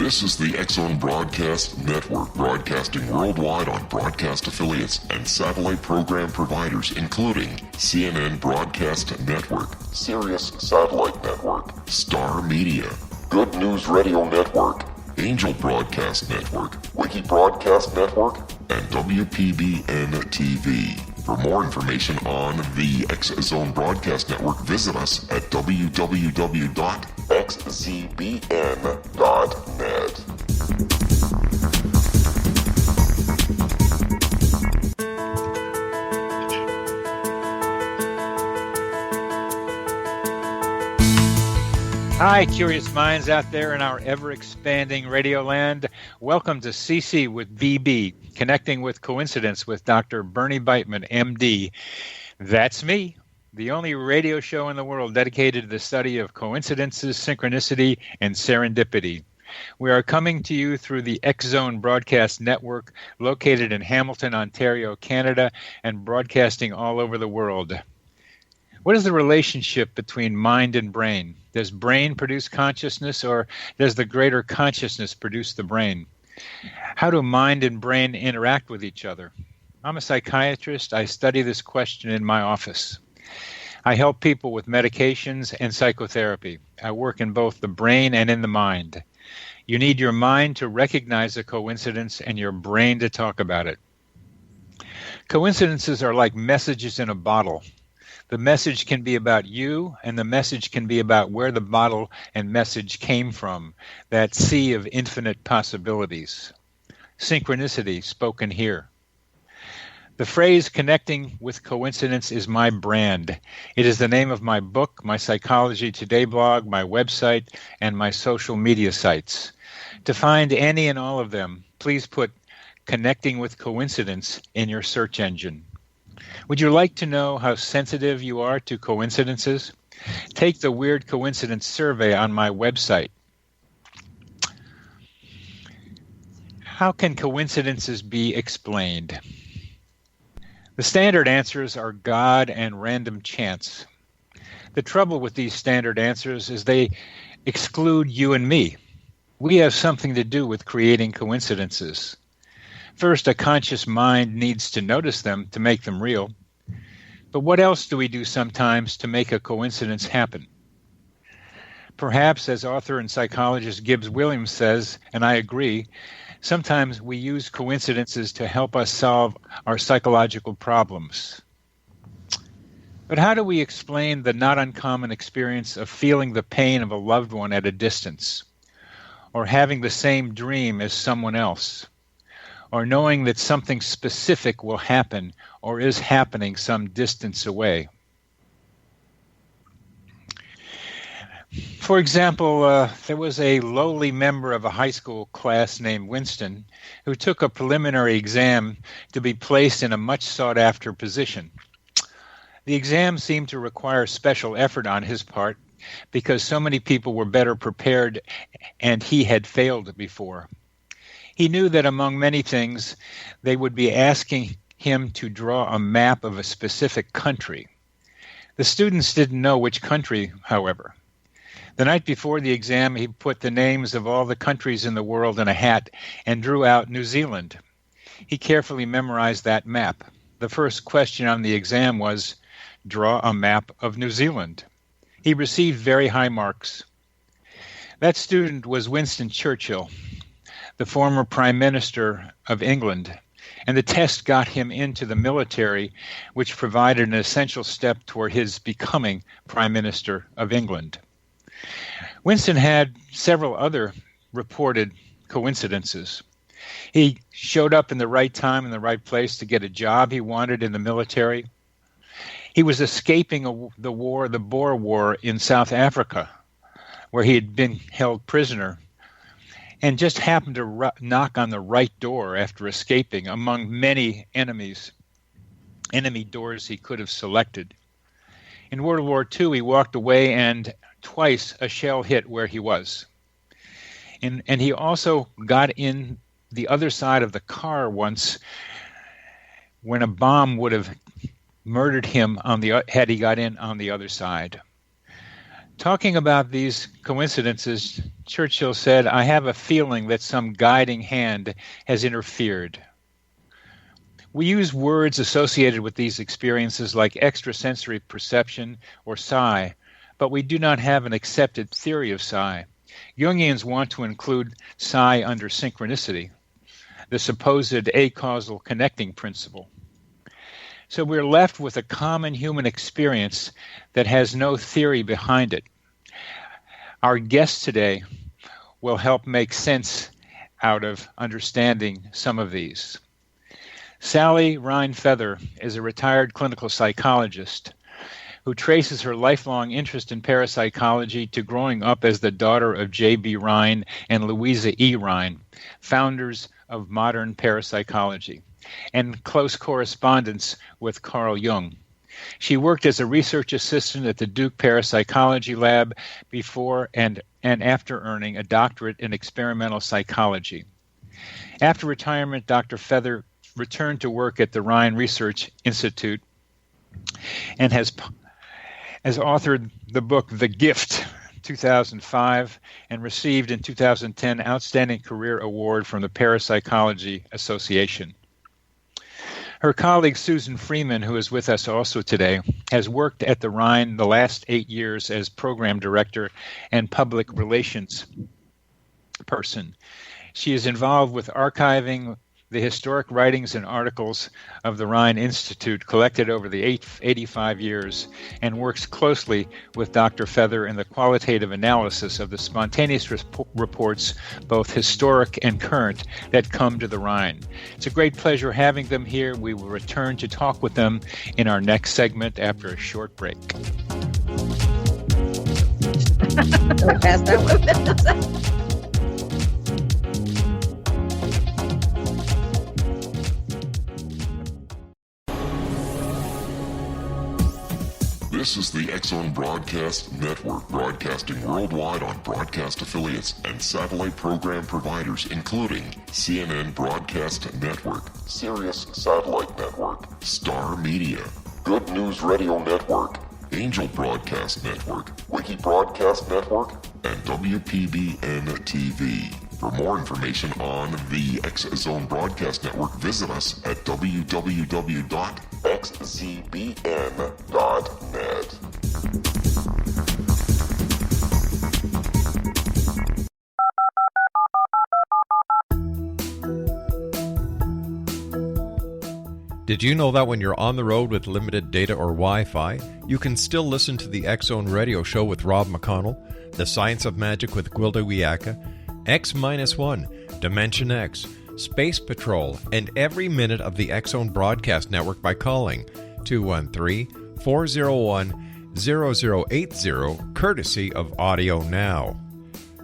This is the X-Zone Broadcast Network, broadcasting worldwide on broadcast affiliates and satellite program providers, including CNN Broadcast Network, Sirius Satellite Network, Star Media, Good News Radio Network, Angel Broadcast Network, Wiki Broadcast Network, and WPBN TV. For more information on the X-Zone Broadcast Network, visit us at www.xzbn.net. Hi, curious minds out there in our ever-expanding radio land. Welcome to CC with BB, Connecting with Coincidence with Dr. Bernie Beitman, MD. That's me, the only radio show in the world dedicated to the study of coincidences, synchronicity, and serendipity. We are coming to you through the X-Zone Broadcast Network, located in Hamilton, Ontario, Canada, and broadcasting all over the world. What is the relationship between mind and brain? Does brain produce consciousness, or does the greater consciousness produce the brain? How do mind and brain interact with each other? I'm a psychiatrist. I study this question in my office. I help people with medications and psychotherapy. I work in both the brain and in the mind. You need your mind to recognize a coincidence and your brain to talk about it. Coincidences are like messages in a bottle. The message can be about you, and the message can be about where the bottle and message came from, that sea of infinite possibilities. Synchronicity spoken here. The phrase connecting with coincidence is my brand. It is the name of my book, my Psychology Today blog, my website, and my social media sites. To find any and all of them, please put Connecting with Coincidence in your search engine. Would you like to know how sensitive you are to coincidences? Take the Weird Coincidence survey on my website. How can coincidences be explained? The standard answers are God and random chance. The trouble with these standard answers is they exclude you and me. We have something to do with creating coincidences. First, a conscious mind needs to notice them to make them real. But what else do we do sometimes to make a coincidence happen? Perhaps, as author and psychologist Gibbs Williams says, and I agree, sometimes we use coincidences to help us solve our psychological problems. But how do we explain the not uncommon experience of feeling the pain of a loved one at a distance, or having the same dream as someone else, or knowing that something specific will happen or is happening some distance away? For example, there was a lowly member of a high school class named Winston who took a preliminary exam to be placed in a much sought-after position. The exam seemed to require special effort on his part because so many people were better prepared and he had failed before. He knew that among many things, they would be asking him to draw a map of a specific country. The students didn't know which country, however. The night before the exam, he put the names of all the countries in the world in a hat and drew out New Zealand. He carefully memorized that map. The first question on the exam was, draw a map of New Zealand. He received very high marks. That student was Winston Churchill, the former Prime Minister of England, and the test got him into the military, which provided an essential step toward his becoming Prime Minister of England. Winston had several other reported coincidences. He showed up in the right time in the right place to get a job he wanted in the military. He was escaping the Boer War in South Africa, where he had been held prisoner, and just happened to knock on the right door after escaping among many enemy doors he could have selected. In World War II, he walked away and twice a shell hit where he was. And he also got in the other side of the car once when a bomb would have murdered him had he got in on the other side. Talking about these coincidences Churchill said, "I have a feeling that some guiding hand has interfered." We use words associated with these experiences like extrasensory perception or psi, but we do not have an accepted theory of psi. Jungians want to include psi under synchronicity, the supposed acausal connecting principle. So we're left with a common human experience that has no theory behind it. Our guest today will help make sense out of understanding some of these. Sally Rhine Feather is a retired clinical psychologist who traces her lifelong interest in parapsychology to growing up as the daughter of JB Rhine and Louisa E. Rhine, founders of modern parapsychology, and close correspondence with Carl Jung. She worked as a research assistant at the Duke Parapsychology Lab before and after earning a doctorate in experimental psychology. After retirement, Dr. Feather returned to work at the Rhine Research Institute and has authored the book The Gift, 2005, and received in 2010 Outstanding Career Award from the Parapsychology Association. Her colleague Susan Freeman, who is with us also today, has worked at the Rhine the last 8 years as program director and public relations person. She is involved with archiving the historic writings and articles of the Rhine Institute collected over the 85 years and works closely with Dr. Feather in the qualitative analysis of the spontaneous reports, both historic and current, that come to the Rhine. It's a great pleasure having them here. We will return to talk with them in our next segment after a short break. We passed that one. This is the X-Zone Broadcast Network, broadcasting worldwide on broadcast affiliates and satellite program providers, including CNN Broadcast Network, Sirius Satellite Network, Star Media, Good News Radio Network, Angel Broadcast Network, Wiki Broadcast Network, and WPBN TV. For more information on the X-Zone Broadcast Network, visit us at www.xzbn.net. Did you know that when you're on the road with limited data or Wi-Fi, you can still listen to the X-Zone Radio Show with Rob McConnell, The Science of Magic with Gwilda Wiyaka, X-1, Dimension X, Space Patrol, and every minute of the X-Zone Broadcast Network by calling 213-401-0080, courtesy of Audio Now.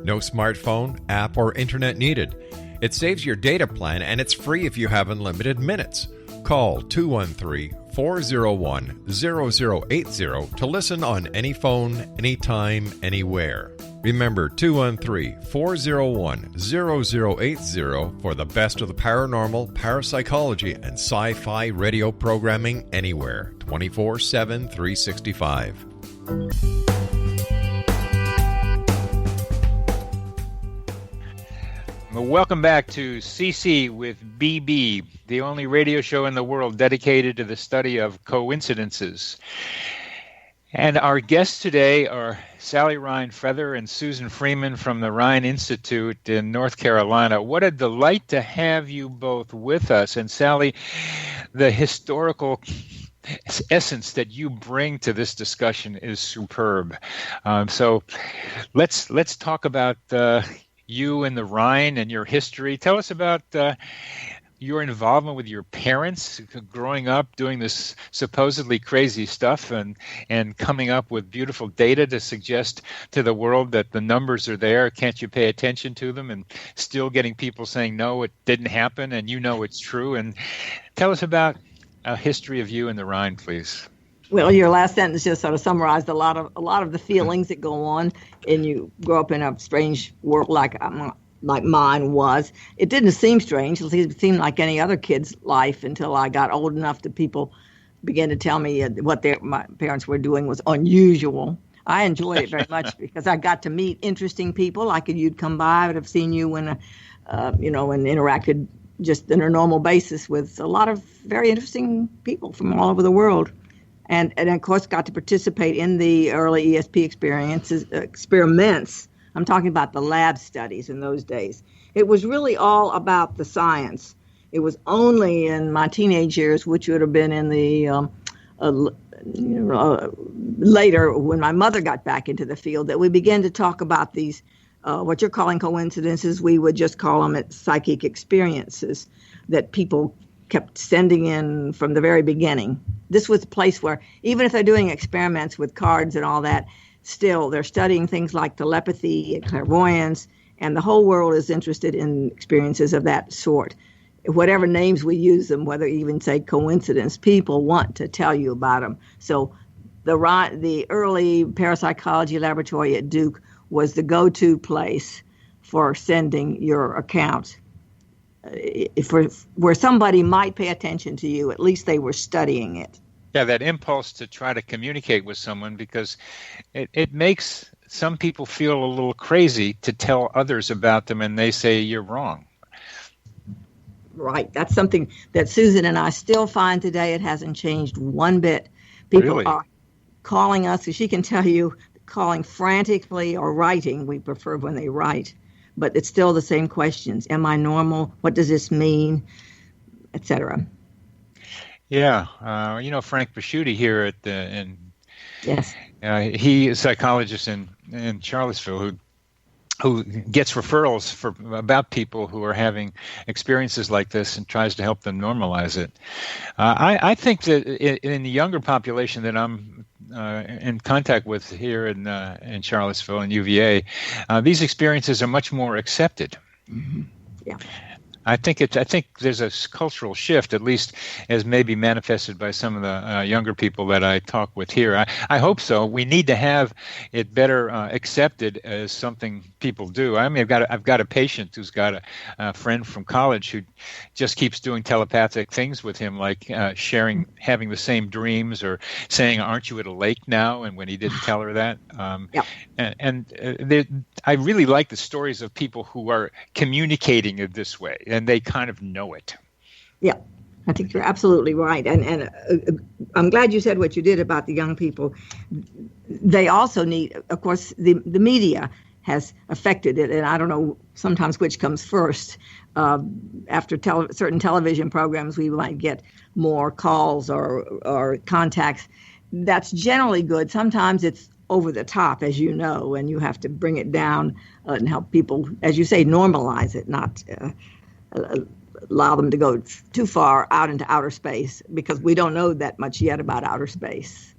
No smartphone, app, or internet needed. It saves your data plan, and it's free if you have unlimited minutes. Call 213-401-0080 to listen on any phone, anytime, anywhere. Remember, 213-401-0080 for the best of the paranormal, parapsychology, and sci-fi radio programming anywhere, 24/7, 365. Well, welcome back to CC with BB, the only radio show in the world dedicated to the study of coincidences. And our guests today are Sally Rhine Feather and Susan Freeman from the Rhine Institute in North Carolina. What a delight to have you both with us. And Sally, the historical essence that you bring to this discussion is superb. So let's talk about you and the Rhine and your history. Tell us about your involvement with your parents growing up doing this supposedly crazy stuff and coming up with beautiful data to suggest to the world that the numbers are there. Can't you pay attention to them? And still getting people saying, no, it didn't happen, and you know it's true. And tell us about a history of you and the Rhine, please. Well, your last sentence just sort of summarized a lot of the feelings that go on, and you grow up in a strange world like mine was. It didn't seem strange. It seemed like any other kid's life until I got old enough that people began to tell me what my parents were doing was unusual. I enjoyed it very much because I got to meet interesting people. Like you'd come by, I would have seen you when, and interacted just on a normal basis with a lot of very interesting people from all over the world. And of course, got to participate in the early ESP experiments. I'm talking about the lab studies in those days. It was really all about the science. It was only in my teenage years, which would have been in the later when my mother got back into the field, that we began to talk about these, what you're calling coincidences. We would just call them psychic experiences that people kept sending in from the very beginning. This was a place where even if they're doing experiments with cards and all that, still they're studying things like telepathy and clairvoyance, and the whole world is interested in experiences of that sort. Whatever names we use them, whether even say coincidence, people want to tell you about them. So the early parapsychology laboratory at Duke was the go-to place for sending your account. Where somebody might pay attention to you, at least they were studying it. Yeah, that impulse to try to communicate with someone, because it makes some people feel a little crazy to tell others about them, and they say you're wrong. Right. That's something that Susan and I still find today. It hasn't changed one bit. People Really? are calling us, as she can tell you, calling frantically or writing. We prefer when they write. But it's still the same questions. Am I normal? What does this mean? Etc. Yeah. Frank Pasciuti here Yes. He is a psychologist in Charlottesville who gets referrals about people who are having experiences like this and tries to help them normalize it. I think that in the younger population that I'm in contact with here in Charlottesville and UVA, these experiences are much more accepted. Mm-hmm. Yeah. I think there's a cultural shift, at least as maybe manifested by some of the younger people that I talk with here. I hope so. We need to have it better accepted as something people do. I mean, I've got a patient who's got a friend from college who just keeps doing telepathic things with him, like having the same dreams, or saying, "Aren't you at a lake now?" And when he didn't tell her that, I really like the stories of people who are communicating it this way, and they kind of know it. Yeah, I think you're absolutely right. And I'm glad you said what you did about the young people. They also need, of course, the media has affected it, and I don't know sometimes which comes first. After certain television programs, we might get more calls or contacts. That's generally good. Sometimes it's over the top, as you know, and you have to bring it down and help people, as you say, normalize it, not allow them to go too far out into outer space, because we don't know that much yet about outer space.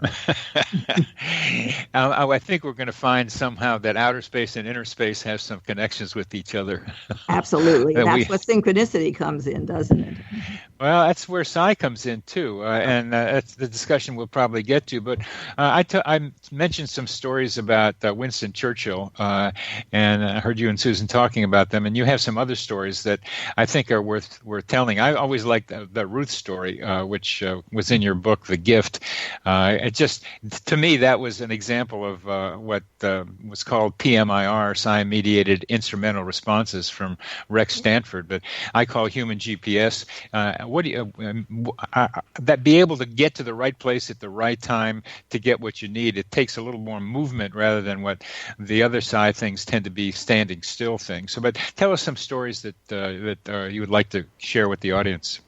I think we're going to find somehow that outer space and inner space have some connections with each other. Absolutely. That's what synchronicity comes in, doesn't it? Well, that's where psi comes in, too, and that's the discussion we'll probably get to. But I mentioned some stories about Winston Churchill, and I heard you and Susan talking about them, and you have some other stories that I think are worth telling. I always liked the Ruth story, which was in your book, The Gift. To me, that was an example of what was called PMIR, psi-mediated instrumental responses from Rex Stanford, but I call human GPS. What do you that be able to get to the right place at the right time to get what you need? It takes a little more movement rather than what the other side things tend to be standing still things. So, but tell us some stories that you would like to share with the audience.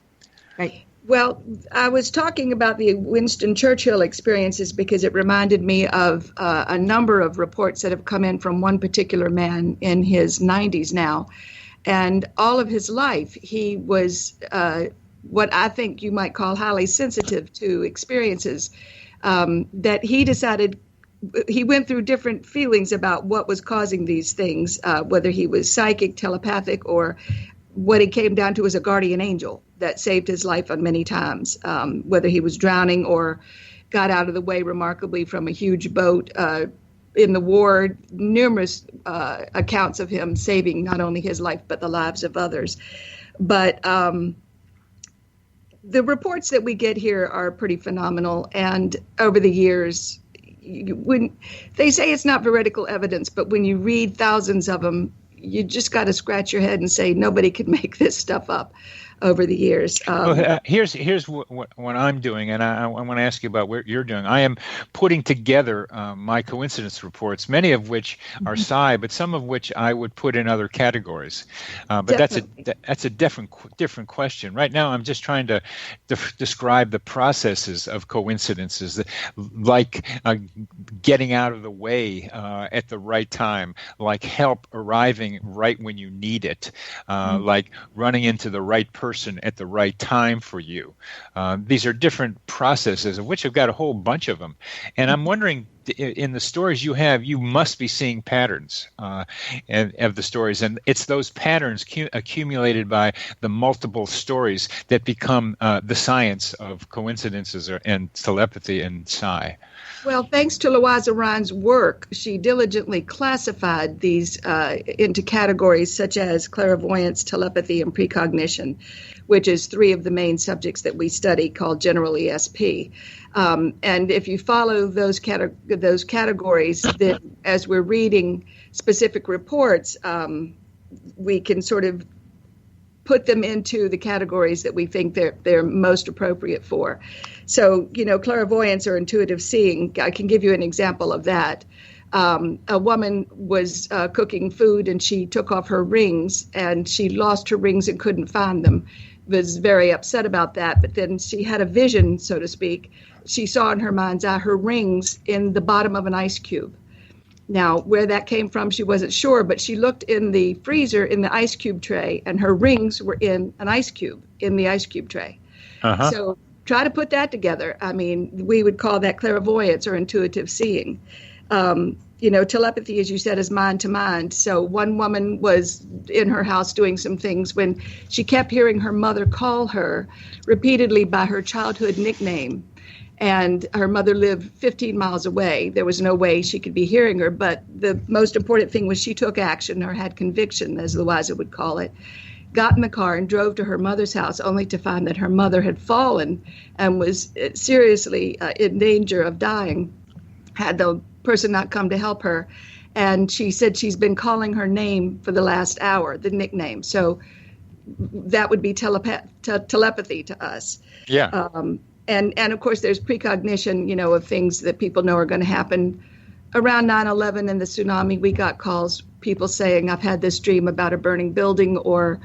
Right. Well, I was talking about the Winston Churchill experiences because it reminded me of a number of reports that have come in from one particular man in his 90s now. And all of his life, he was what I think you might call highly sensitive to experiences, that he decided he went through different feelings about what was causing these things, whether he was psychic, telepathic, or what it came down to was a guardian angel that saved his life on many times, whether he was drowning or got out of the way remarkably from a huge boat in the war. Numerous accounts of him saving not only his life, but the lives of others. But the reports that we get here are pretty phenomenal. And over the years, when they say it's not veridical evidence, but when you read thousands of them, you just got to scratch your head and say nobody could make this stuff up over the years. Here's what I'm doing, and I want to ask you about what you're doing. I am putting together my coincidence reports, many of which are psi, but some of which I would put in other categories. But that's a different question. Right now, I'm just trying to describe the processes of coincidences, like getting out of the way at the right time, like help arriving right when you need it, like running into the right person at the right time for you. These are different processes, of which I've got a whole bunch of them. And I'm wondering, in the stories you have, you must be seeing patterns of the stories. And it's those patterns accumulated by the multiple stories that become the science of coincidences and telepathy and psi. Well, thanks to Louisa Rhine's work, she diligently classified these into categories such as clairvoyance, telepathy, and precognition, which is 3 of the main subjects that we study, called general ESP. And if you follow those categories, then as we're reading specific reports, we can sort of put them into the categories that we think they're most appropriate for. So, clairvoyance or intuitive seeing, I can give you an example of that. A woman was cooking food and she took off her rings and she lost her rings and couldn't find them. Was very upset about that, but then she had a vision, so to speak. She saw in her mind's eye her rings in the bottom of an ice cube. Now, where that came from, she wasn't sure, but she looked in the freezer in the ice cube tray, and her rings were in an ice cube, in the ice cube tray. Uh-huh. So try to put that together. I mean, we would call that clairvoyance or intuitive seeing. Telepathy, as you said, is mind to mind. So one woman was in her house doing some things when she kept hearing her mother call her repeatedly by her childhood nickname. And her mother lived 15 miles away. There was no way she could be hearing her. But the most important thing was she took action, or had conviction, as Louisa would call it, got in the car and drove to her mother's house, only to find that her mother had fallen and was seriously in danger of dying, had the person not come to help her. And she said she's been calling her name for the last hour, the nickname. So that would be telepathy to us. Yeah. And of course, there's precognition, of things that people know are going to happen. Around 9/11 and the tsunami, we got calls, people saying, I've had this dream about a burning building or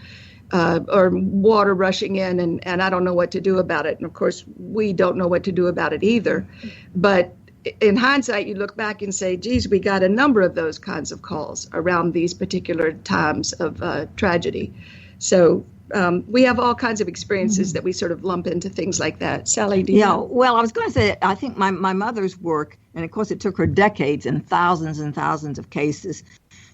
water rushing in, and I don't know what to do about it. And of course, we don't know what to do about it either. But in hindsight, you look back and say, geez, we got a number of those kinds of calls around these particular times of tragedy. So we have all kinds of experiences that we sort of lump into things like that. Sally, do you know? Well, I was going to say, I think my mother's work, and of course it took her decades and thousands of cases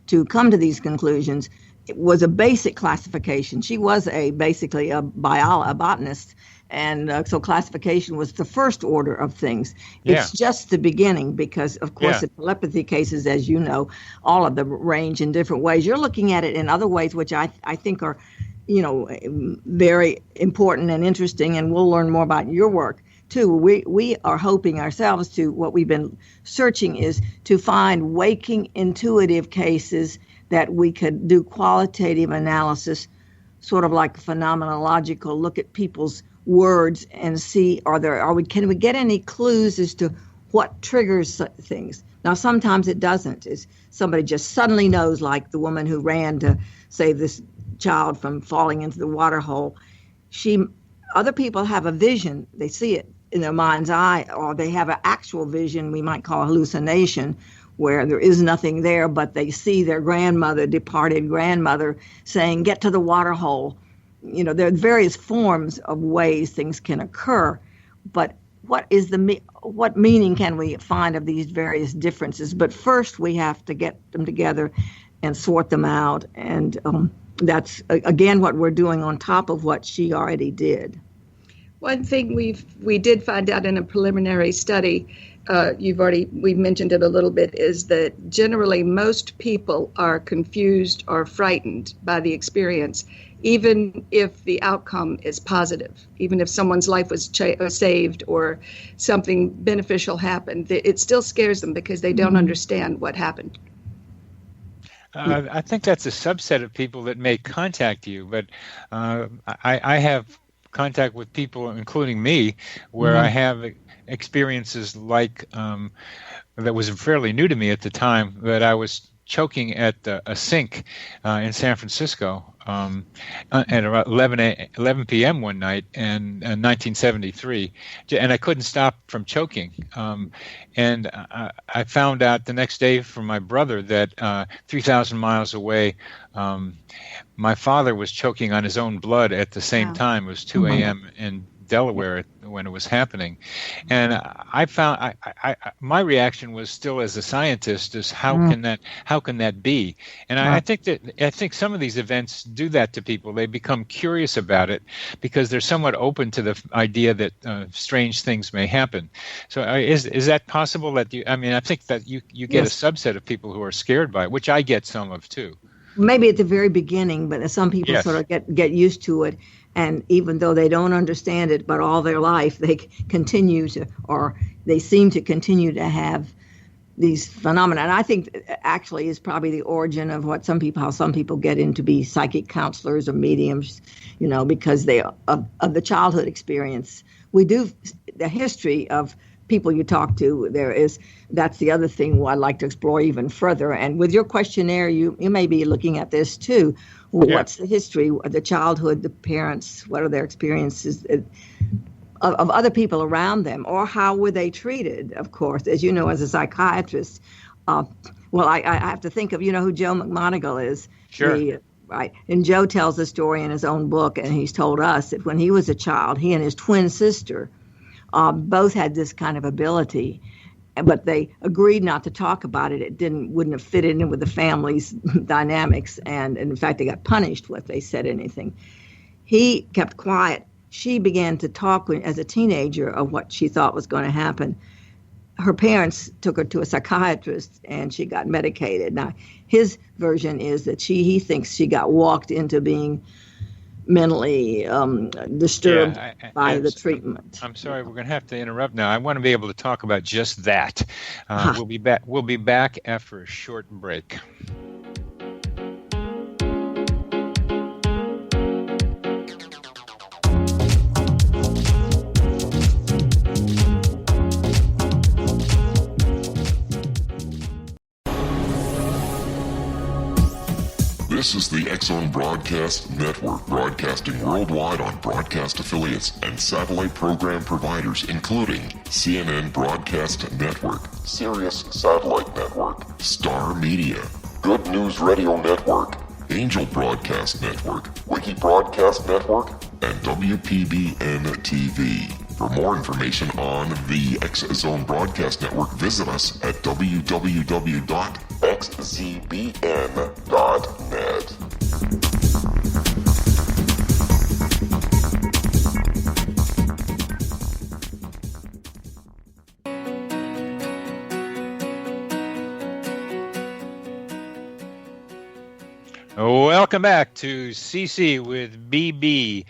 to come to these conclusions, it was a basic classification. She was basically a botanist, and so classification was the first order of things. Yeah. It's just the beginning because, of course, the telepathy cases, as you know, all of them range in different ways. You're looking at it in other ways, which I think are very important and interesting, and we'll learn more about your work too. We are hoping ourselves to, what we've been searching is to find waking intuitive cases that we could do qualitative analysis, sort of like phenomenological, look at people's words and see, can we get any clues as to what triggers things? Now, sometimes it doesn't. It's somebody just suddenly knows, like the woman who ran to save this child from falling into the water hole. Other people have a vision. They see it in their mind's eye, or they have an actual vision we might call hallucination, where there is nothing there, but they see their departed grandmother saying, get to the water hole. There are various forms of ways things can occur, but what meaning can we find of these various differences? But first we have to get them together and sort them out, and that's, again, what we're doing on top of what she already did. One thing we did find out in a preliminary study, we've mentioned it a little bit, is that generally most people are confused or frightened by the experience, even if the outcome is positive, even if someone's life was saved or something beneficial happened. It still scares them because they don't understand what happened. I think that's a subset of people that may contact you, but I have contact with people, including me, where I have experiences like that was fairly new to me at the time, that I was choking at a sink in San Francisco at around 11 p.m. one night in 1973, and I couldn't stop from choking. And I found out the next day from my brother that 3,000 miles away, my father was choking on his own blood at the same time. It was 2 a.m. in Delaware when it was happening, and I found my reaction was still as a scientist is how can that be? And I think some of these events do that to people. They become curious about it because they're somewhat open to the idea that strange things may happen. So is that possible? That I think that you get a subset of people who are scared by it, which I get some of too. Maybe at the very beginning, but some people sort of get used to it. And even though they don't understand it, but all their life they continue to, or they seem to continue to have these phenomena. And I think actually is probably the origin of how some people get into be psychic counselors or mediums, because they of the childhood experience. We do the history of people you talk to. That's the other thing I'd like to explore even further. And with your questionnaire, you may be looking at this too. What's the history of the childhood, the parents, what are their experiences of other people around them, or how were they treated, of course. As you know, as a psychiatrist, I have to think of, who Joe McMoneagle is. Sure. Right. And Joe tells the story in his own book, and he's told us that when he was a child, he and his twin sister both had this kind of ability, but they agreed not to talk about it. It wouldn't have fit in with the family's dynamics, and in fact, they got punished if they said anything. He kept quiet. She began to talk as a teenager of what she thought was going to happen. Her parents took her to a psychiatrist, and she got medicated. Now, his version is that he thinks she got walked into being mentally disturbed by the treatment. I'm sorry, we're going to have to interrupt now. I want to be able to talk about just that. We'll be back after a short break. This is the X-Zone Broadcast Network, broadcasting worldwide on broadcast affiliates and satellite program providers, including CNN Broadcast Network, Sirius Satellite Network, Star Media, Good News Radio Network, Angel Broadcast Network, Wiki Broadcast Network, and WPBN TV. For more information on the X-Zone Broadcast Network, visit us at www.xzbn.net. Welcome back to CC with BB.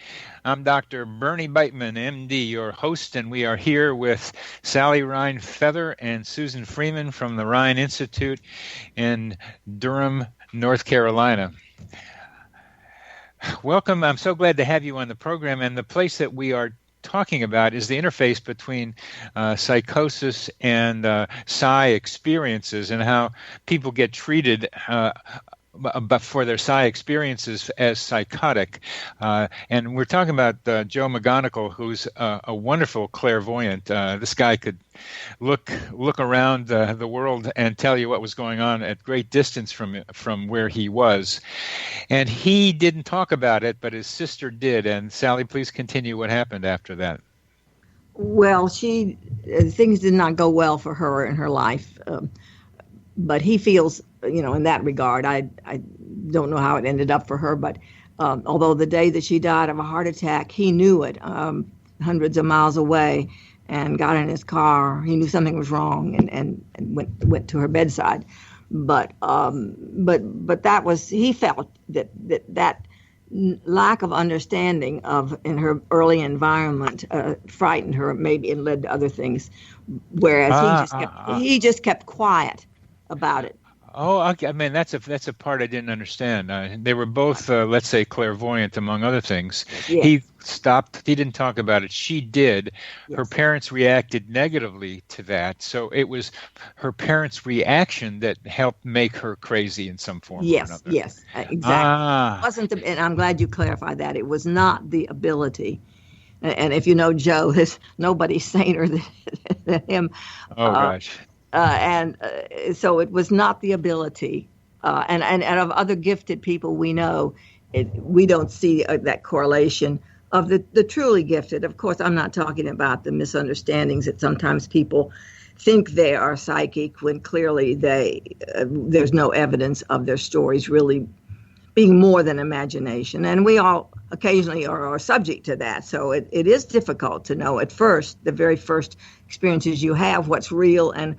I'm Dr. Bernie Beitman, MD, your host, and we are here with Sally Rhine Feather and Susan Freeman from the Rhine Institute in Durham, North Carolina. Welcome. I'm so glad to have you on the program, and the place that we are talking about is the interface between psychosis and psi experiences and how people get treated but for their psi experiences as psychotic. And we're talking about Joe McGonigal, who's a wonderful clairvoyant. This guy could look around the world and tell you what was going on at great distance from where he was. And he didn't talk about it, but his sister did. And Sally, please continue what happened after that. Well, things did not go well for her in her life. But he feels, in that regard, I don't know how it ended up for her, but although the day that she died of a heart attack, he knew it hundreds of miles away. and got in his car. He knew something was wrong and went to her bedside. But that was, he felt that lack of understanding in her early environment frightened her, maybe, and led to other things. Whereas he just kept quiet about it. Oh, I mean, that's a part I didn't understand. They were both, let's say, clairvoyant, among other things. Yes. He stopped. He didn't talk about it. She did. Yes. Her parents reacted negatively to that. So it was her parents' reaction that helped make her crazy in some form or another. Yes, exactly. It wasn't and I'm glad you clarified that. It was not the ability. And if you know Joe, there's nobody saner than him. Oh, gosh. So it was not the ability, and of other gifted people we know, we don't see that correlation of the truly gifted. Of course, I'm not talking about the misunderstandings that sometimes people think they are psychic when clearly there's no evidence of their stories really being more than imagination. And we all occasionally are subject to that. So it is difficult to know at first, the very first experiences you have, what's real and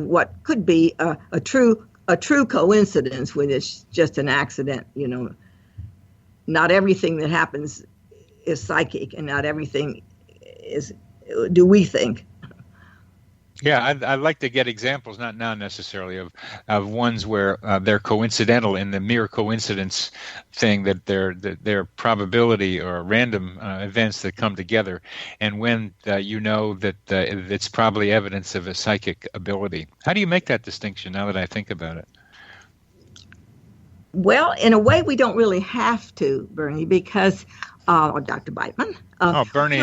what could be a true coincidence when it's just an accident. Not everything that happens is psychic, and not everything do we think. Yeah, I'd like to get examples, not now necessarily, of ones where they're coincidental in the mere coincidence thing, that they're probability or random events that come together, and when that it's probably evidence of a psychic ability. How do you make that distinction now that I think about it? Well, in a way, we don't really have to, Bernie, because or Dr. Beitman. Bernie.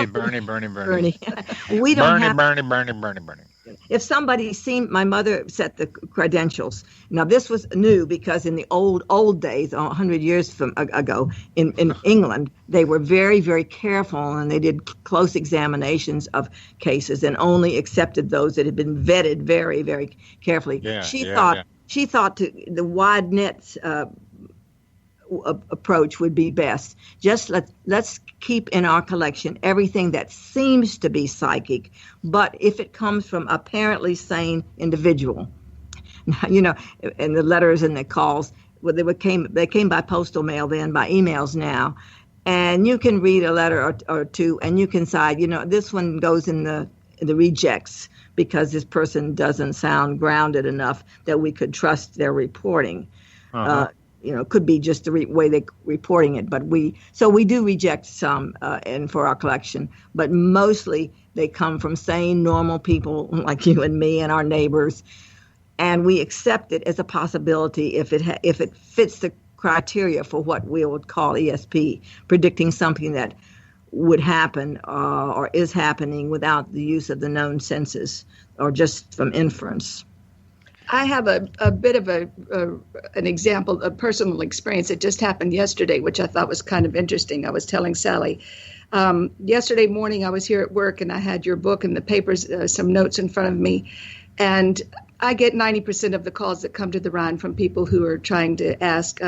We don't have Bernie. If somebody my mother set the credentials. Now, this was new because in the old days, 100 years ago, in England, they were very, very careful, and they did close examinations of cases and only accepted those that had been vetted very, very carefully. She thought the wide net approach would be best. Just let's keep in our collection everything that seems to be psychic, but if it comes from apparently sane individual. Now, and the letters and the calls, well, they came by postal mail then, by emails now, and you can read a letter or two, and you can decide, this one goes in the rejects because this person doesn't sound grounded enough that we could trust their reporting. Could be just the way they're reporting it, but we do reject some and for our collection, but mostly they come from sane, normal people like you and me and our neighbors, and we accept it as a possibility if it fits the criteria for what we would call ESP, predicting something that would happen or is happening without the use of the known senses or just from inference. I have a bit of an example, a personal experience that just happened yesterday, which I thought was kind of interesting. I was telling Sally, yesterday morning I was here at work and I had your book and the papers, some notes in front of me, and I get 90% of the calls that come to the Rhine from people who are trying to ask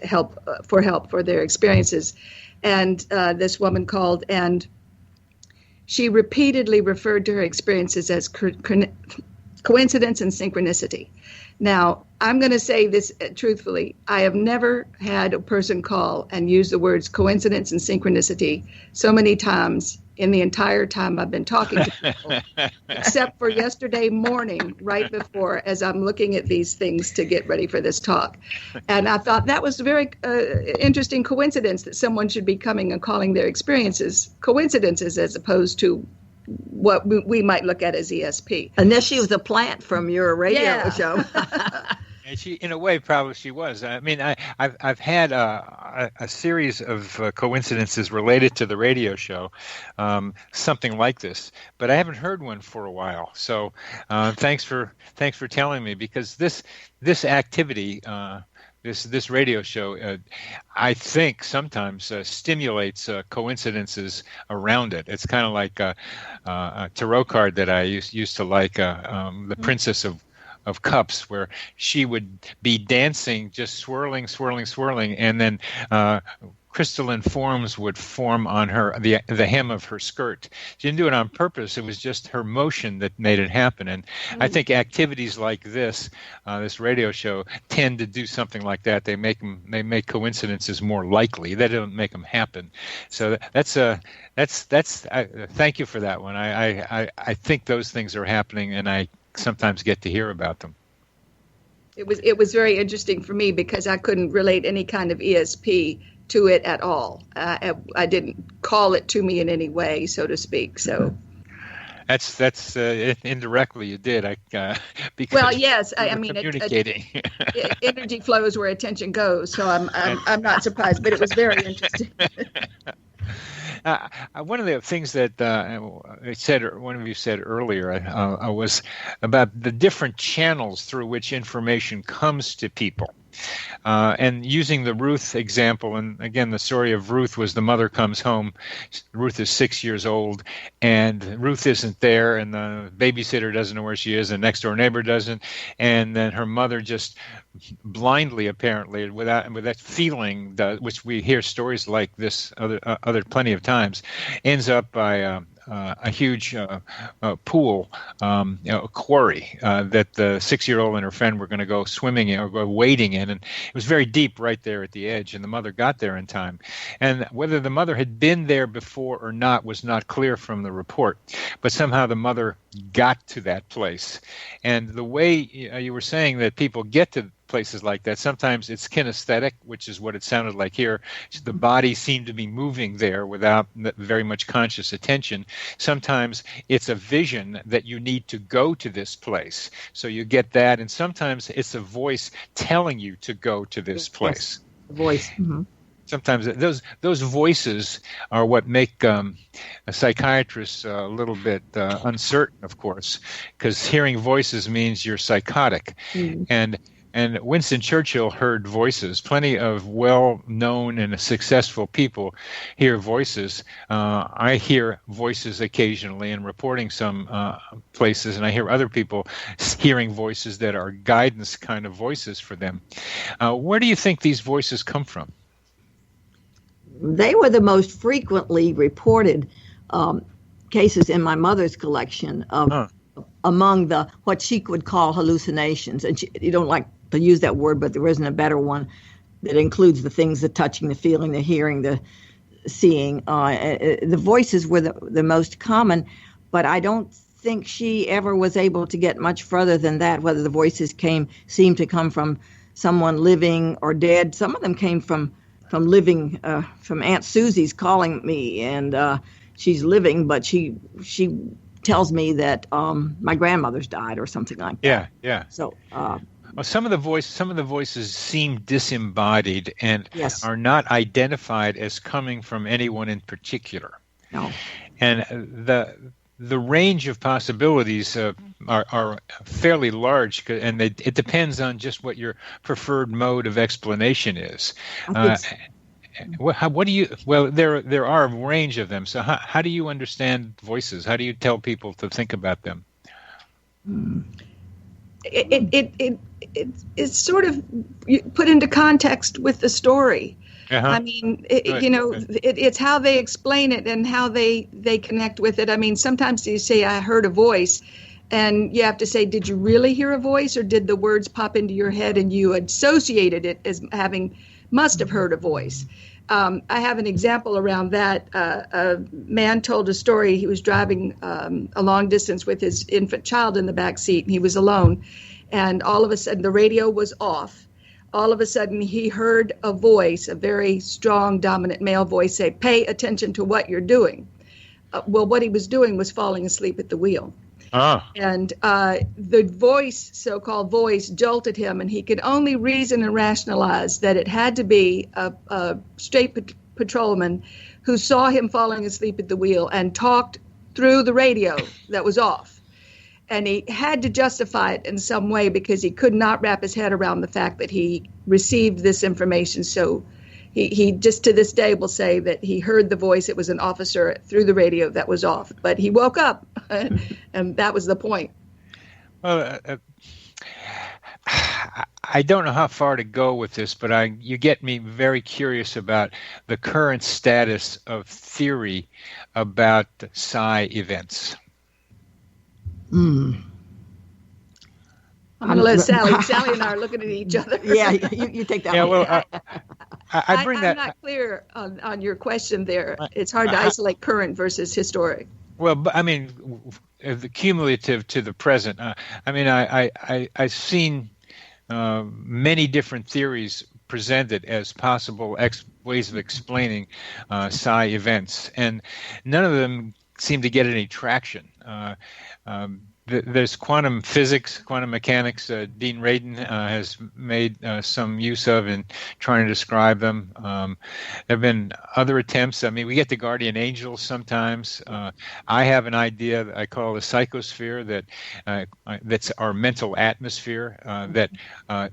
help for their experiences. And this woman called, and she repeatedly referred to her experiences as coincidence and synchronicity. Now, I'm going to say this truthfully. I have never had a person call and use the words coincidence and synchronicity so many times in the entire time I've been talking to people, except for yesterday morning, right before, as I'm looking at these things to get ready for this talk. And I thought that was a very interesting coincidence that someone should be coming and calling their experiences coincidences as opposed to what we might look at as ESP. Unless she was a plant from your radio show. And she, in a way, probably she was. I mean, I've had a series of coincidences related to the radio show, something like this, but I haven't heard one for a while. So thanks for telling me, because this activity. This radio show, I think, sometimes stimulates coincidences around it. It's kind of like a tarot card that I used to like, the Princess of Cups, where she would be dancing, just swirling, and then crystalline forms would form on her, the hem of her skirt. She didn't do it on purpose. It was just her motion that made it happen. And I think activities like this radio show, tend to do something like that. They make coincidences more likely. They don't make them happen. So thank you for that one. I think those things are happening, and I sometimes get to hear about them. It was very interesting for me because I couldn't relate any kind of ESP to it at all. I didn't call it to me in any way, so to speak. So that's indirectly you did. Because well, yes, I mean communicating. Energy flows where attention goes. So I'm not surprised, but it was very interesting. One of the things that one of you said earlier was about the different channels through which information comes to people. And using the Ruth example, and again, the story of Ruth was the mother comes home. Ruth is 6 years old, and Ruth isn't there, and the babysitter doesn't know where she is, and next door neighbor doesn't, and then her mother just blindly, apparently, without feeling, which we hear stories like this other plenty of times, ends up by a huge pool, a quarry that the 6-year-old and her friend were going to go swimming in or go wading in, and it was very deep right there at the edge, and the mother got there in time. And whether the mother had been there before or not was not clear from the report, but somehow the mother got to that place. And the way you were saying that people get to places like that, sometimes it's kinesthetic, which is what it sounded like here. The body seemed to be moving there without very much conscious attention. Sometimes it's a vision that you need to go to this place, so you get that. And sometimes it's a voice telling you to go to this place. Yes. Voice. Mm-hmm. Sometimes those voices are what make a psychiatrist a little bit uncertain, of course, because hearing voices means you're psychotic. Mm. And Winston Churchill heard voices. Plenty of well-known and successful people hear voices. I hear voices occasionally in reporting some places, and I hear other people hearing voices that are guidance kind of voices for them. Where do you think these voices come from? They were the most frequently reported cases in my mother's collection of among the what she would call hallucinations. And you don't like to use that word, but there isn't a better one that includes the things, the touching, the feeling, the hearing, the seeing. The voices were the most common, but I don't think she ever was able to get much further than that, whether the voices seemed to come from someone living or dead. Some of them came from living, from Aunt Susie's calling me, and she's living, but she tells me that my grandmother's died or something like that. Yeah. So well, some of the voices seem disembodied and yes. are not identified as coming from anyone in particular. No. And the range of possibilities are fairly large, and it depends on just what your preferred mode of explanation is. What do you? Well, there are a range of them. So how do you understand voices? How do you tell people to think about them? It's sort of put into context with the story. Uh-huh. I mean, it's how they explain it and how they connect with it. I mean, sometimes you say, I heard a voice, and you have to say, did you really hear a voice, or did the words pop into your head and you associated it as must have heard a voice? I have an example around that. A man told a story. He was driving a long distance with his infant child in the back seat, and he was alone. And all of a sudden, the radio was off. All of a sudden, he heard a voice, a very strong, dominant male voice, say, pay attention to what you're doing. Well, what he was doing was falling asleep at the wheel. And the voice, so-called voice, jolted him, and he could only reason and rationalize that it had to be a state patrolman who saw him falling asleep at the wheel and talked through the radio that was off. And he had to justify it in some way because he could not wrap his head around the fact that he received this information. So he just to this day will say that he heard the voice. It was an officer through the radio that was off. But he woke up, and that was the point. Well, I don't know how far to go with this, but you get me very curious about the current status of theory about psi events. I'm going to let Sally. Sally and I are looking at each other. Yeah, you take that one. Well, I bring that. I'm not clear on your question there. It's hard to isolate current versus historic. Well, but, I mean, the cumulative to the present. I've seen many different theories presented as possible ways of explaining psi events, and none of them seem to get any traction. There's quantum physics, quantum mechanics. Dean Radin has made some use of in trying to describe them. There have been other attempts. I mean, we get the guardian angels sometimes. I have an idea that I call the psychosphere, that's our mental atmosphere, that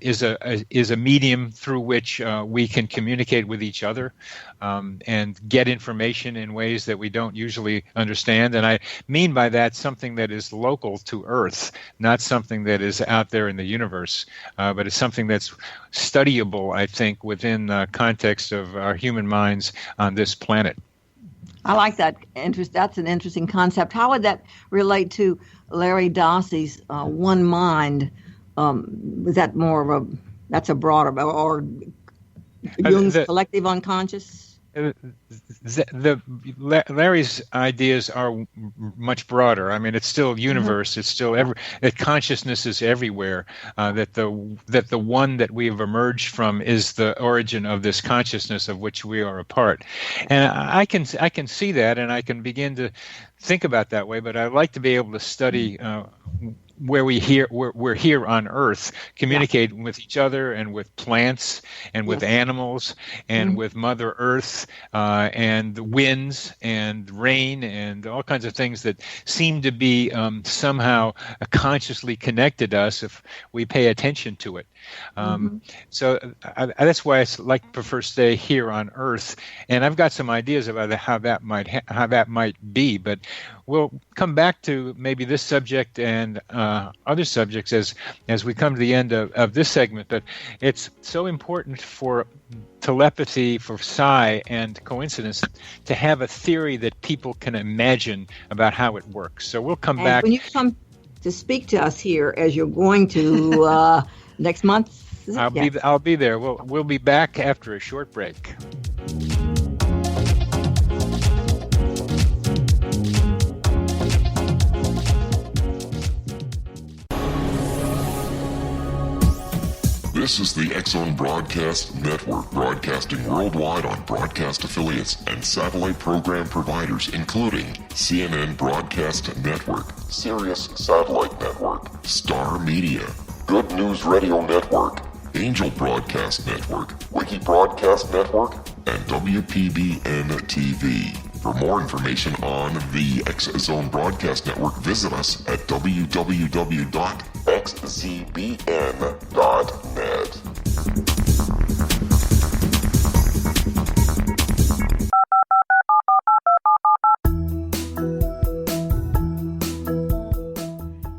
is a medium through which we can communicate with each other and get information in ways that we don't usually understand. And I mean by that something that is local to Earth, not something that is out there in the universe, but it's something that's studyable, I think, within the context of our human minds on this planet. I like that. That's an interesting concept. How would that relate to Larry Dossey's one mind? Was that more of that's a broader, or Jung's collective unconscious? Larry's ideas are much broader. I mean, it's still universe. It's still that consciousness is everywhere. That the one that we have emerged from is the origin of this consciousness of which we are a part. And I can see that, and I can begin to think about that way. But I'd like to be able to study where we're here on Earth, communicating with each other and with plants and with animals and with Mother Earth and the winds and rain and all kinds of things that seem to be somehow consciously connected to us if we pay attention to it. So that's why I prefer stay here on Earth, and I've got some ideas about how that might be. But we'll come back to maybe this subject and other subjects as we come to the end of this segment. But it's so important for telepathy, for psi and coincidence, to have a theory that people can imagine about how it works. So we'll come back. When you come to speak to us here, as you're going to next month, I'll be there. We'll be back after a short break. This is the X-Zone Broadcast Network, broadcasting worldwide on broadcast affiliates and satellite program providers, including CNN Broadcast Network, Sirius Satellite Network, Star Media, Good News Radio Network, Angel Broadcast Network, Wiki Broadcast Network, and WPBN TV. For more information on the X-Zone Broadcast Network, visit us at www.xzbn.net.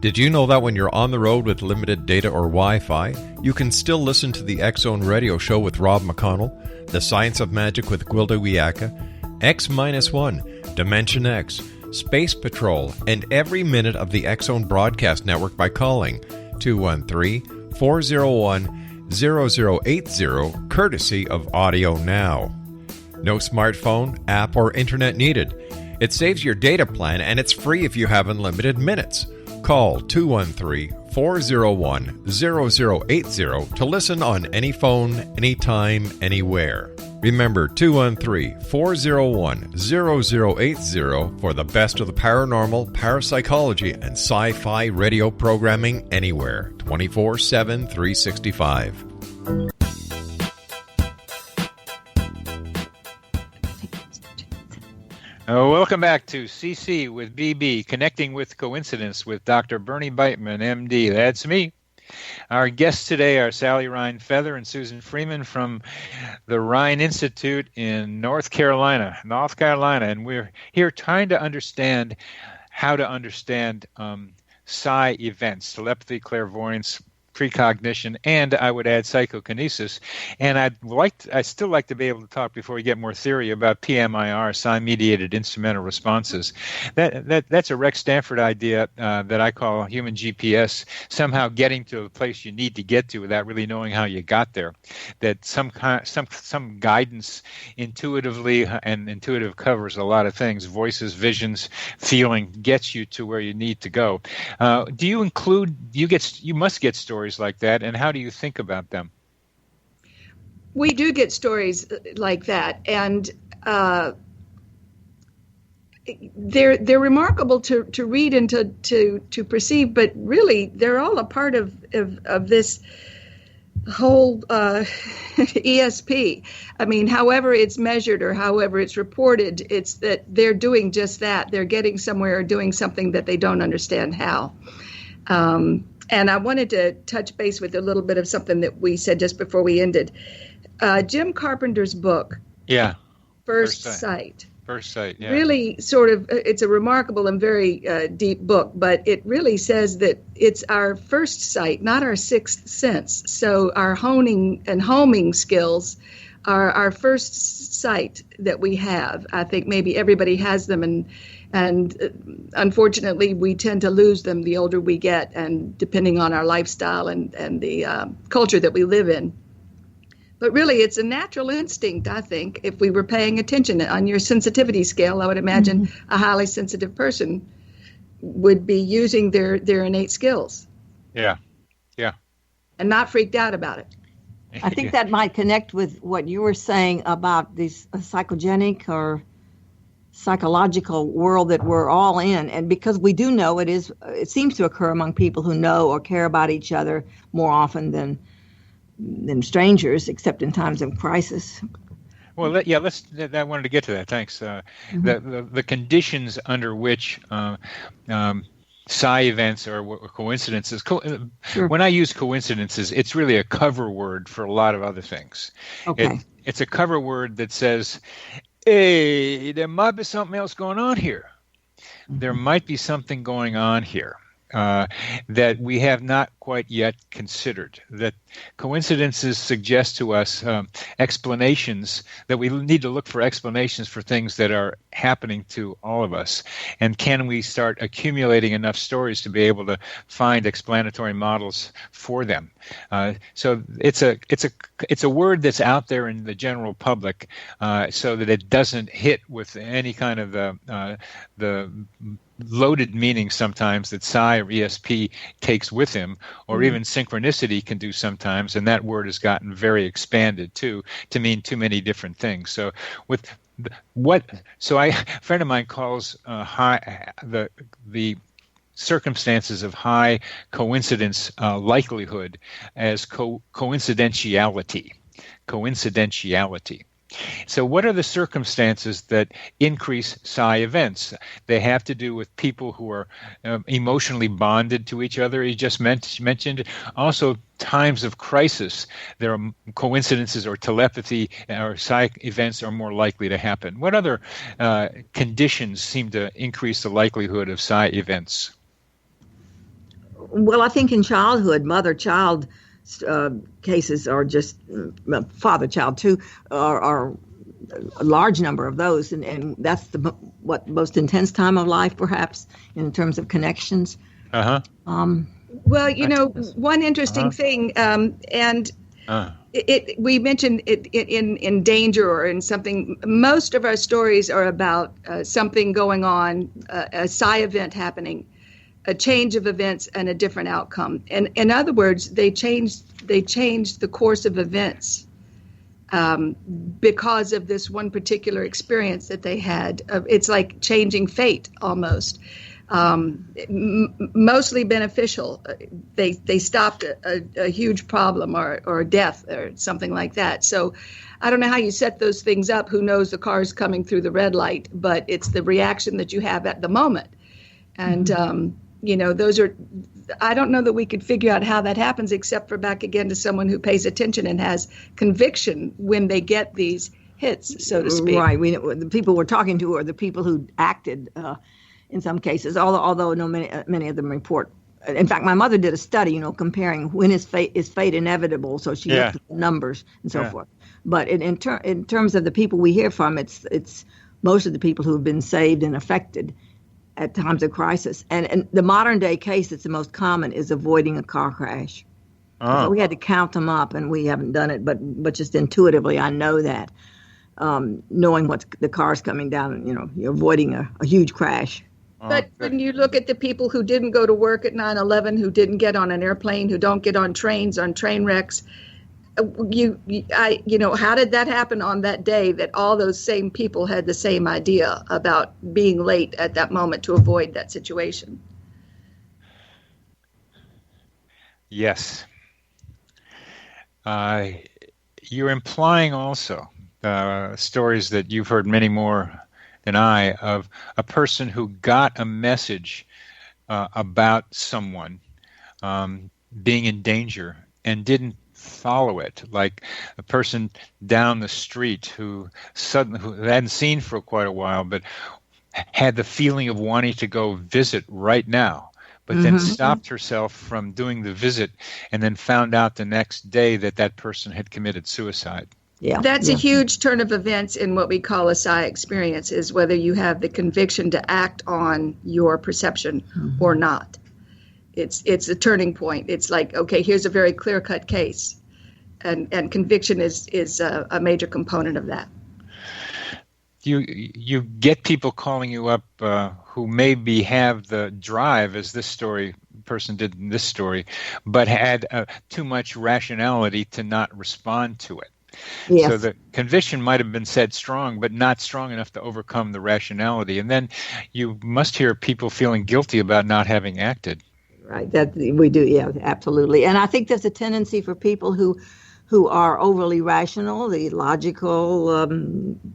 Did you know that when you're on the road with limited data or Wi-Fi, you can still listen to the X-Zone Radio Show with Rob McConnell, The Science of Magic with Gwilda Wiyaka, X-1, Dimension X, Space Patrol, and every minute of the X-Zone Broadcast Network by calling 213-401-0080, courtesy of Audio Now. No smartphone, app, or internet needed. It saves your data plan, and it's free if you have unlimited minutes. Call 213-401-0080 to listen on any phone, anytime, anywhere. Remember 213-401-0080 for the best of the paranormal, parapsychology, and sci-fi radio programming anywhere, 24/7, 365. Welcome back to CC with BB, Connecting with Coincidence with Dr. Bernie Beitman, MD. That's me. Our guests today are Sally Rhine Feather and Susan Freeman from the Rhine Institute in North Carolina, and we're here trying to understand how to understand psi events, telepathy, clairvoyance, precognition, and I would add psychokinesis. And I still like to be able to talk before we get more theory about PMIR, psi-mediated instrumental responses. That's a Rex Stanford idea that I call human GPS, somehow getting to a place you need to get to without really knowing how you got there. That some guidance intuitively, and intuitive covers a lot of things, voices, visions, feeling, gets you to where you need to go. Do you include, you must get stories like that, and how do you think about them? We do get stories like that, and they're remarkable to read and to perceive, but really they're all a part of this whole ESP. I mean, however it's measured or however it's reported, it's that they're doing just that. They're getting somewhere or doing something that they don't understand how. And I wanted to touch base with a little bit of something that we said just before we ended. Jim Carpenter's book, First Sight. First Sight, yeah. Really sort of, it's a remarkable and very deep book, but it really says that it's our first sight, not our sixth sense. So our honing and homing skills are our first sight that we have. I think maybe everybody has them, and unfortunately we tend to lose them the older we get, and depending on our lifestyle and the culture that we live in. But really, it's a natural instinct, I think. If we were paying attention on your sensitivity scale, I would imagine a highly sensitive person would be using their innate skills. Yeah. And not freaked out about it. I think that might connect with what you were saying about this psychogenic or psychological world that we're all in. And because we do know it seems to occur among people who know or care about each other more often than strangers, except in times of crisis. Well, I wanted to get to that. Thanks. The conditions under which psi events or coincidences. Sure. When I use coincidences, it's really a cover word for a lot of other things. Okay. It's a cover word that says, hey, there might be something else going on here. There might be something going on here that we have not quite yet considered. That coincidences suggest to us explanations, that we need to look for explanations for things that are happening to all of us. And can we start accumulating enough stories to be able to find explanatory models for them? So it's a word that's out there in the general public, so that it doesn't hit with any kind of the loaded meaning sometimes that psi or ESP takes with him, or even synchronicity can do sometimes, and that word has gotten very expanded too to mean too many different things. So a friend of mine calls the circumstances of high coincidence likelihood as coincidentiality. So what are the circumstances that increase psi events? They have to do with people who are emotionally bonded to each other, you just mentioned. Also, times of crisis, there are coincidences or telepathy or psi events are more likely to happen. What other conditions seem to increase the likelihood of psi events? Well, I think in childhood, mother-child cases are just father-child too are a large number of those, and that's the most intense time of life, perhaps, in terms of connections. Well, one interesting thing, we mentioned it in danger or in something. Most of our stories are about something going on, a psi event happening, a change of events and a different outcome. And in other words, they changed the course of events because of this one particular experience that they had. It's like changing fate almost. Mostly beneficial. They stopped a huge problem or death or something like that. So I don't know how you set those things up. Who knows, the car's coming through the red light, but it's the reaction that you have at the moment. And those are, I don't know that we could figure out how that happens, except for back again to someone who pays attention and has conviction when they get these hits, so to speak. Right. The people we're talking to are the people who acted in some cases, although many of them report in fact, my mother did a study, comparing when is fate inevitable. So she looked at the numbers and so forth. But in terms of the people we hear from, it's most of the people who have been saved and affected at times of crisis. And the modern day case that's the most common is avoiding a car crash. Oh. So we had to count them up, and we haven't done it, but just intuitively I know that, knowing what the car's coming down, you're avoiding a huge crash. But when you look at the people who didn't go to work at 9/11, who didn't get on an airplane, who don't get on trains, on train wrecks, how did that happen on that day that all those same people had the same idea about being late at that moment to avoid that situation? Yes. You're implying also stories that you've heard many more than I, of a person who got a message about someone being in danger and didn't follow it, like a person down the street who hadn't seen for quite a while, but had the feeling of wanting to go visit right now, but then stopped herself from doing the visit and then found out the next day that person had committed suicide. Yeah, that's a huge turn of events in what we call a psi experience, is whether you have the conviction to act on your perception or not. It's a turning point. It's like, okay, here's a very clear-cut case, and conviction is a major component of that. You get people calling you up who maybe have the drive, as this person did in this story, but had too much rationality to not respond to it. Yes. So the conviction might have been said strong, but not strong enough to overcome the rationality. And then you must hear people feeling guilty about not having acted. Right, that we do, yeah, absolutely. And I think there's a tendency for people who are overly rational, the logical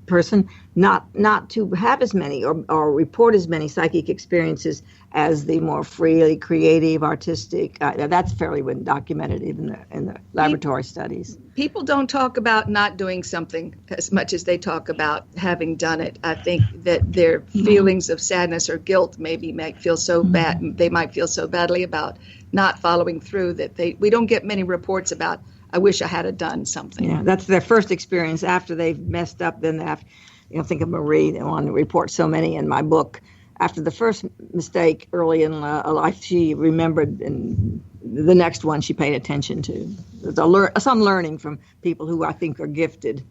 person, not to have as many or report as many psychic experiences as the more freely creative, artistic. That's fairly well documented even in the laboratory studies. People don't talk about not doing something as much as they talk about having done it. I think that their feelings of sadness or guilt maybe might feel so bad. They might feel so badly about not following through that we don't get many reports about, I wish I had done something. Yeah, that's their first experience after they've messed up. Then they have, think of Marie, the one who reports so many in my book. After the first mistake early in life, she remembered, and the next one she paid attention to. There's some learning from people who I think are gifted.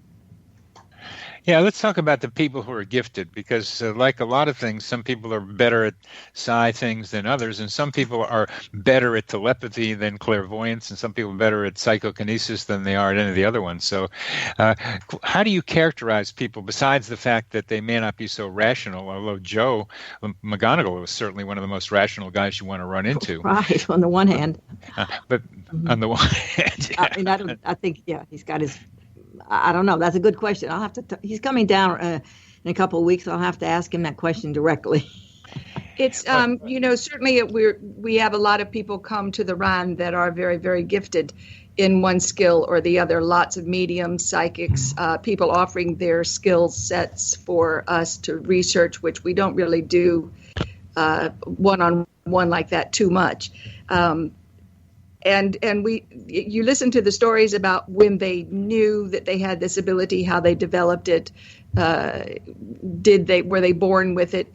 Yeah, let's talk about the people who are gifted, because like a lot of things, some people are better at psi things than others, and some people are better at telepathy than clairvoyance, and some people are better at psychokinesis than they are at any of the other ones. So how do you characterize people, besides the fact that they may not be so rational, although Joe McGonigal was certainly one of the most rational guys you want to run into. Right, on the one hand. But on the one hand, yeah. I think, he's got his... I don't know. That's a good question. I'll have to. He's coming down in a couple of weeks. I'll have to ask him that question directly. It's certainly we have a lot of people come to the Rhine that are very, very gifted in one skill or the other. Lots of mediums, psychics, people offering their skill sets for us to research, which we don't really do one-on-one like that too much. And you listen to the stories about when they knew that they had this ability, how they developed it, were they born with it,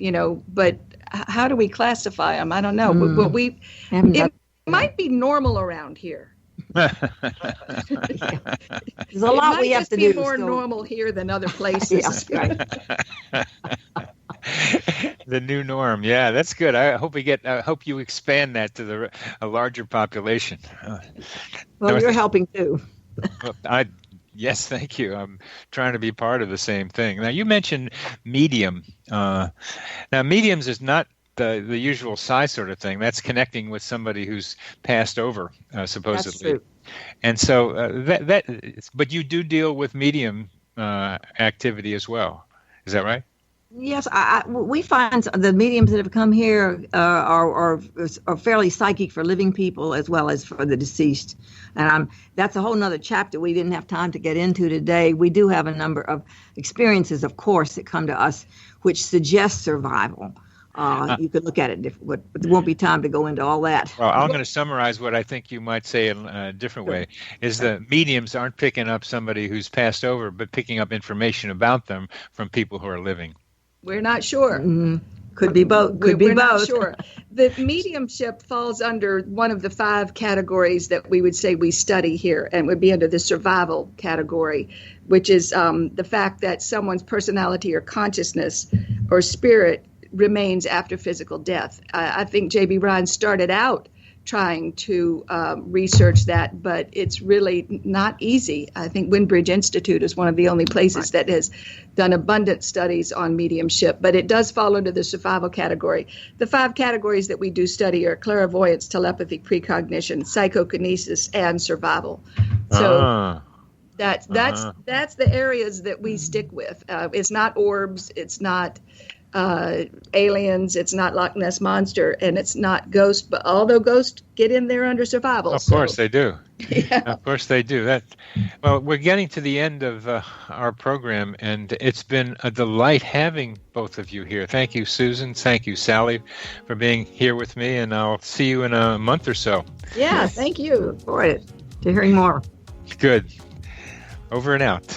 but how do we classify them? I don't know. But it might be normal around here. There's a lot we have to do. It might just be more normal here than other places. Yeah, right. The new norm. Yeah, that's good. I hope you expand that to a larger population. Well, you're helping too. Yes, thank you. I'm trying to be part of the same thing. Now, you mentioned medium. Now, mediums is not the usual psi sort of thing. That's connecting with somebody who's passed over, supposedly. That's true. And so but you do deal with medium activity as well. Is that right? Yes, we find the mediums that have come here are fairly psychic for living people as well as for the deceased. And that's a whole nother chapter we didn't have time to get into today. We do have a number of experiences, of course, that come to us which suggest survival. You could look at it different, but there won't be time to go into all that. Well, I'm going to summarize what I think you might say in a different way, is the mediums aren't picking up somebody who's passed over, but picking up information about them from people who are living. We're not sure. Mm-hmm. Could be both. We're not sure. The mediumship falls under one of the 5 categories that we would say we study here, and would be under the survival category, which is the fact that someone's personality or consciousness or spirit remains after physical death. I think J.B. Rhine started out trying to research that, but it's really not easy. I think Windbridge Institute is one of the only places that has done abundant studies on mediumship, but it does fall under the survival category. The 5 categories that we do study are clairvoyance, telepathy, precognition, psychokinesis, and survival. So that's the areas that we stick with. It's not orbs, it's not aliens, it's not Loch Ness Monster, and it's not ghosts, but although ghosts get in there under survival. Of course they do. Yeah. Of course they do. Well, we're getting to the end of our program, and it's been a delight having both of you here. Thank you, Susan. Thank you, Sally, for being here with me, and I'll see you in a month or so. Yeah, thank you. Look forward to hearing more. Good. Over and out.